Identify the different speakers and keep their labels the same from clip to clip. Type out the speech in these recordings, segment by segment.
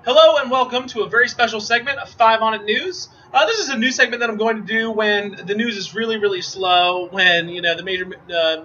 Speaker 1: Hello and welcome to a very special segment of 5 on It News. This is a news segment that I'm going to do when the news is really slow, when the major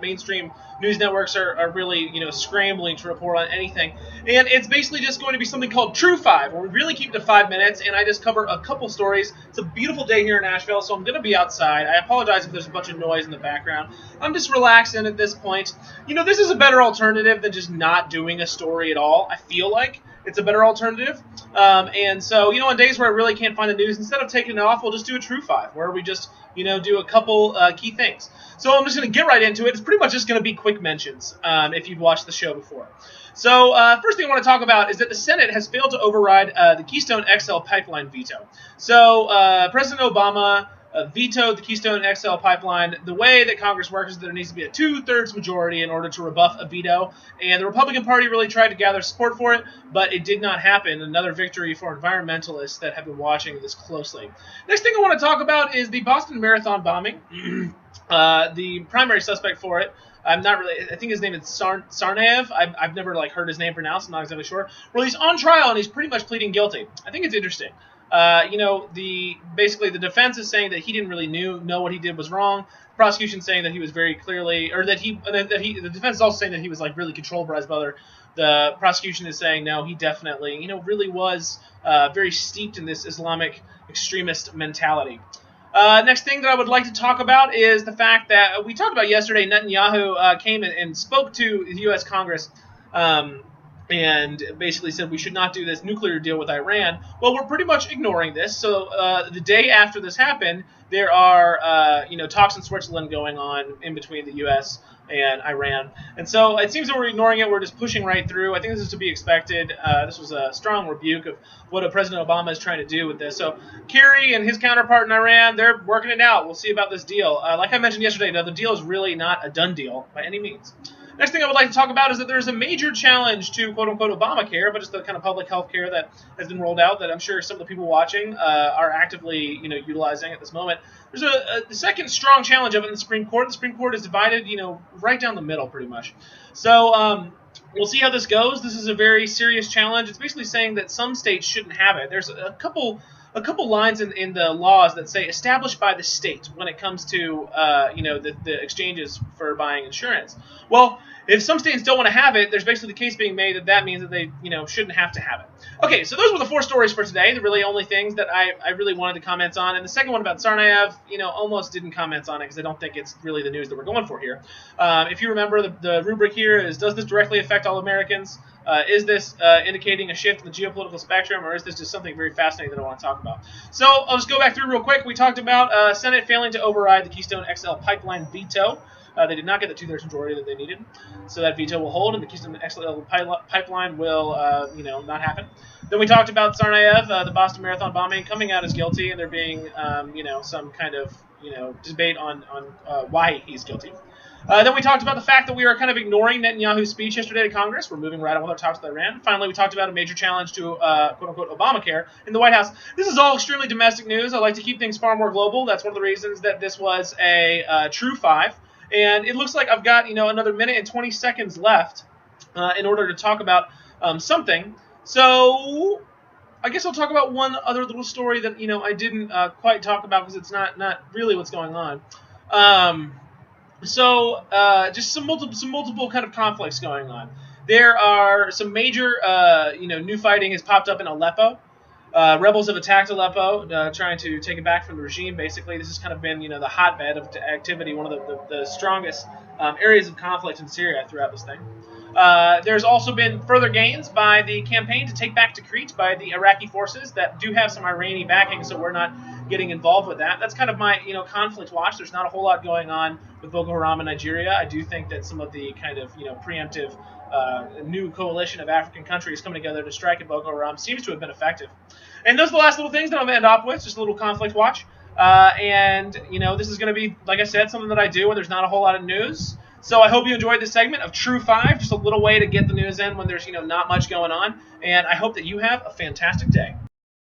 Speaker 1: mainstream news networks are really scrambling to report on anything, and it's basically just going to be something called True 5, where we really keep it to 5 minutes, and I just cover a couple stories. It's a beautiful day here in Nashville, so I'm going to be outside. I apologize if there's a bunch of noise in the background. I'm just relaxing at this point. This is a better alternative than just not doing a story at all. I feel like it's a better alternative. And so, on days where I really can't find the news, instead of taking it off, we'll just do a True 5, where we just, do a couple key things. So I'm just going to get right into it. It's pretty much just going to be quick mentions if you've watched the show before. So first thing I want to talk about is that the Senate has failed to override the Keystone XL pipeline veto. So President Obama vetoed the Keystone XL pipeline. The way that Congress works is that there needs to be a 2/3 majority in order to rebuff a veto, and the Republican Party really tried to gather support for it, but it did not happen. Another victory for environmentalists that have been watching this closely. Next thing I want to talk about is the Boston Marathon bombing. The primary suspect for it, I think his name is Tsarnaev. I've never heard his name pronounced. I'm not exactly sure. Well, he's on trial and he's pretty much pleading guilty. I think it's interesting. Basically the defense is saying that he didn't really know what he did was wrong. The prosecution saying that he was very clearly, or that the defense is also saying that he was really controlled by his brother. The prosecution is saying no, he definitely, really was very steeped in this Islamic extremist mentality. Next thing that I would like to talk about is the fact that we talked about yesterday. Netanyahu came and spoke to the U.S. Congress. And basically said we should not do this nuclear deal with Iran. Well, we're pretty much ignoring this. So the day after this happened, there are talks in Switzerland going on in between the U.S. and Iran. And so it seems that we're ignoring it. We're just pushing right through. I think this is to be expected. This was a strong rebuke of what President Obama is trying to do with this. So Kerry and his counterpart in Iran, they're working it out. We'll see about this deal. Like I mentioned yesterday, the deal is really not a done deal by any means. Next thing I would like to talk about is that there's a major challenge to quote-unquote Obamacare, but just the kind of public health care that has been rolled out that I'm sure some of the people watching are actively utilizing at this moment. There's a second strong challenge of it in the Supreme Court. The Supreme Court is divided right down the middle pretty much. So we'll see how this goes. This is a very serious challenge. It's basically saying that some states shouldn't have it. There's a couple lines in the laws that say established by the state when it comes to the exchanges for buying insurance. Well, if some states don't want to have it, there's basically the case being made that means that they shouldn't have to have it. Okay, so those were the 4 stories for today. The really only things that I really wanted to comment on. And the second one about Tsarnaev, almost didn't comment on it because I don't think it's really the news that we're going for here. If you remember, the rubric here is, does this directly affect all Americans? Is this indicating a shift in the geopolitical spectrum, or is this just something very fascinating that I want to talk about? So I'll just go back through real quick. We talked about Senate failing to override the Keystone XL pipeline veto. They did not get the 2/3 majority that they needed, so that veto will hold, and the Keystone XL pipeline will, not happen. Then we talked about Tsarnaev, the Boston Marathon bombing, coming out as guilty, and there being, some kind of, debate on why he's guilty. Then we talked about the fact that we are kind of ignoring Netanyahu's speech yesterday to Congress. We're moving right on with our talks with Iran. Finally, we talked about a major challenge to quote-unquote Obamacare in the White House. This is all extremely domestic news. I like to keep things far more global. That's one of the reasons that this was a True 5. And it looks like I've got another minute and 20 seconds left in order to talk about something. So I guess I'll talk about one other little story that I didn't quite talk about because it's not really what's going on. Just some multiple kind of conflicts going on. There are some major new fighting has popped up in Aleppo. Rebels have attacked Aleppo, trying to take it back from the regime. Basically, this has kind of been, the hotbed of activity, one of the strongest areas of conflict in Syria throughout this thing. There's also been further gains by the campaign to take back Tikrit by the Iraqi forces that do have some Iranian backing, so we're not getting involved with that. That's kind of my, conflict watch. There's not a whole lot going on with Boko Haram in Nigeria. I do think that some of the kind of, preemptive new coalition of African countries coming together to strike at Boko Haram seems to have been effective. And those are the last little things that I'm going to end up with, just a little conflict watch. This is going to be, like I said, something that I do when there's not a whole lot of news. So I hope you enjoyed this segment of True 5, just a little way to get the news in when there's, not much going on. And I hope that you have a fantastic day.